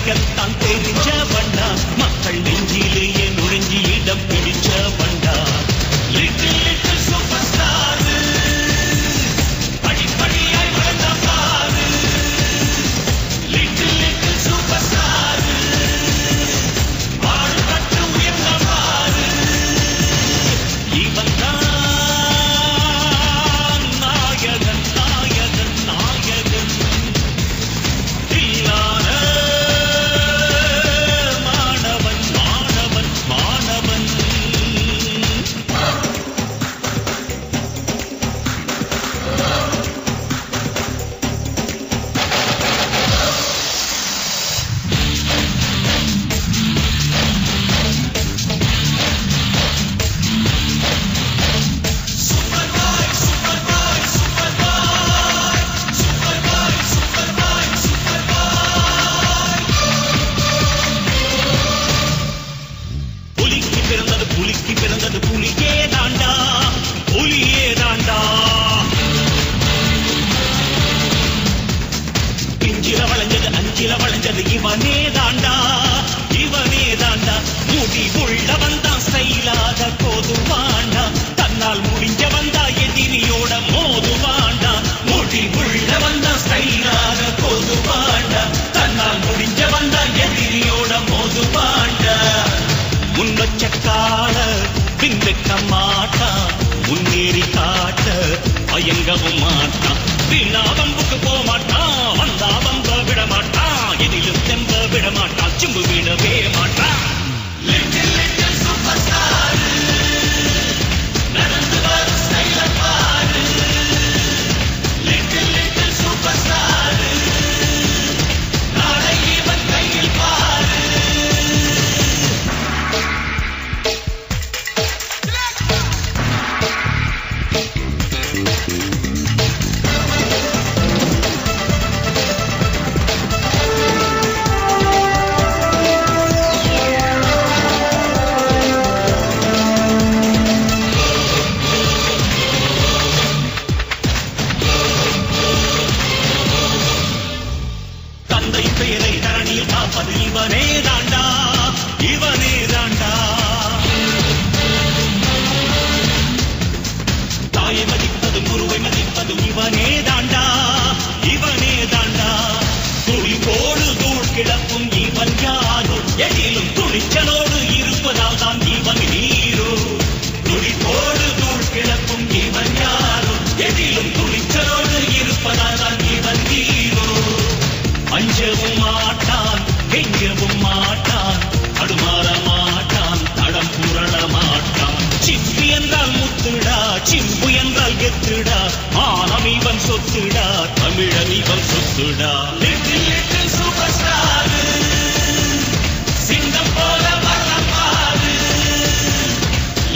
மதிக்கத்தான் தெரிஞ்ச வண்டா மக்கள் நெஞ்சிலேயே நுழைஞ்சி இடம் பிடிச்ச வண்டா லிட்டில் லிட்டில் சூப்பர் ஸ்டார் படிப்படியாய் வளர்ந்த பாரு லிட்டில் லிட்டில் சூப்பர் ஸ்டார் பாடுபட்டு உயர்ந்த பாரு இவன் தான் நாயகன் நாயகன் நாயகன் இல்லாத மாணவன் மாணவன் மாணவன் புலிக்கு பிறந்தது புலியே தாண்டா புலியே தாண்டா பிஞ்சில வளைஞ்சது அஞ்சில வளைஞ்சது இவனே தாண்டா இவனே தாண்டா முடி உள்ளவன் தான் ஸ்டைலாக போதுவாண்டா தன்னால் முடிஞ்சவன் தான் எதிரியோட மோதுவாண்டா முடி உள்ளவன் தான் ஸ்டைலாக போதுவாண்டா தன்னால் முடிஞ்சவன் தான் எதிரியோட மோதுவாண்டா முன்னொச்சக்கால பின்வைக்க மாட்டான் முன்னேறி காட்ட பயங்கவும் மாட்டான் வீணா வம்புக்கு போக மாட்டான் வந்தா வம்ப விட மாட்டான் எதிலும் தெம்ப விட மாட்டான் சிம்பு விடவே மாட்டான் லிட்டில் லிட்டில் சூப்பர் ஸ்டார் நடந்து வரும் ஸ்டைல பாரு லிட்டில் லிட்டில் சூப்பர் ஸ்டார் நாளை இவன் கையில் பாரு தந்தை பெயரை தரணியில் காப்பது இவனே தாண்டா இவனே தாண்டா தாயை மதிப்பது குருவை மதிப்பது இவனே தாண்டா இவனே தாண்டா துணிவோடு தூள் கிடக்கும் இவன் யாரோ எதிலும் துணிச்சலோடு இருப்பதால் தான் இவன் ஹீரோ துணிவோடு தூள் கிடக்கும் இவன் யாரோ எதிலும் துணிச்சலோடு இருப்பதால் தான் இவன் ஹீரோ அஞ்சவும் மாட்டான் கெஞ்சவும் மாட்டான் அடுமாற மாட்டான் தடம் புரள மாட்டான் சிப்பி என்றால் முத்துடா சிம்பு என்றால் கெத்துடா மானம் இவன் சொத்துடா தமிழன் இவன் சொத்துடா லிட்டில் லிட்டில் சூப்பர் ஸ்டார் சிங்கம் போல வர்ற பாரு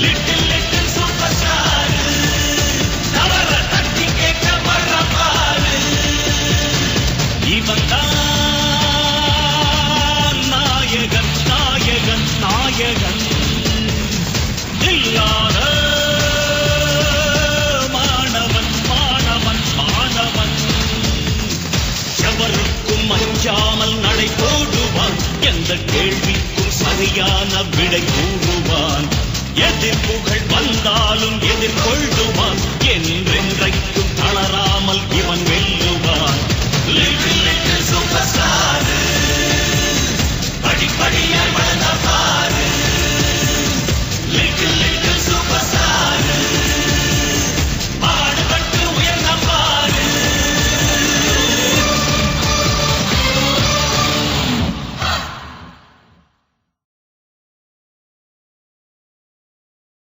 லிட்டில் லிட்டில் சூப்பர் ஸ்டார் தவற தட்டி கேட்க வர்ற பாரு இவன் தான் நாயகன் நாயகன் நாயகன் இல்லாத மாணவன் மாணவன் மாணவன் எவருக்கும் அஞ்சாமல் நடை போடுவான் எந்த கேள்விக்கும் சரியான விடை கூறுவான் எதிர்ப்புகள் வந்தாலும் எதிர்கொள்ளுவான் என்றென்ற